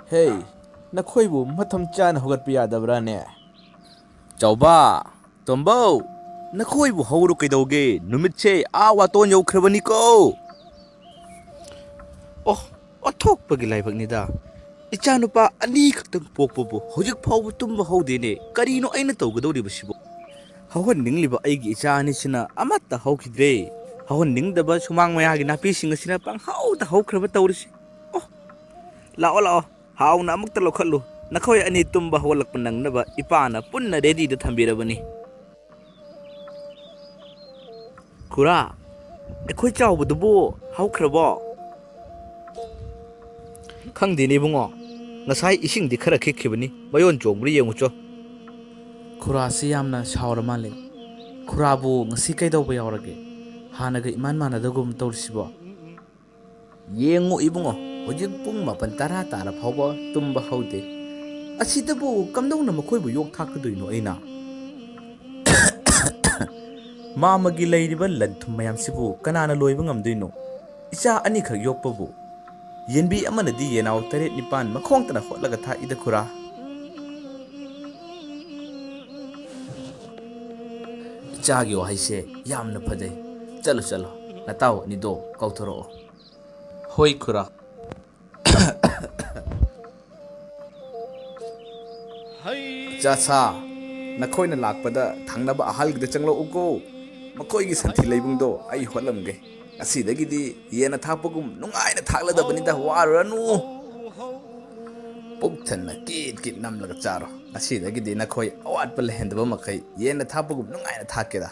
Hey, nakhoi bu matham chan hogat pi yadabra ne. Chauba, Tombo, nakhoi bu hauru kaidoge, numit che awa ton yau kharbani ko. Oh, othok pagi laibak nida. Icha nupa ani khaktang pokpobu, hojik phawbu tumba haude ne. Karino aina tawgadori basibo. Hawan ningliba aigi icha ani sina amatta haukidre. Hawan ningdaba sumang mayagi napi singa sina pang hauda haukhraba tawrisi. Oh, lao lao, hauna amukta lokhalu. Nakhoi ani tumba hawalak panang naba ipana punna ready da thambirabani. Kura, akhoi chawbudubu haukrabo. Khangdini bungo, ngasai ising di khara khikhibani, mayon chongbri yengucho. Khura si yamna shawra male. Khura bu ngasi kaidaw ba yawrage. Hanaga iman manadagum tawrisibo. Yengu ibungo, hojik pung mapan tara tara phawba tumba haude. Asidabu kamdawna makhoi bu yok thakkadoino aina. Mamagi lairiba lanthum mayam sibu kanana loiba ngamdoino. Icha ani khak yokpabu. Yenbi amanadi yenaw taret nipan makhongtana hotlaga tha ida khura. Ichagi wahaise yamna phadai. Chalo chalo, nataw nido kauthoro. Hoi khura. Chacha, nakhoi na lakpada thangnaba ahalgida changlo uko. Makhoi gi santhi leibungdo ai holamge. Asidagidi yena thakpagum nungaina thakladabani waranu. Pukthana kit namlaga charo. Asidagidi nakhoi awat pal hendaba makai yena thakpagum nungaina thakeda.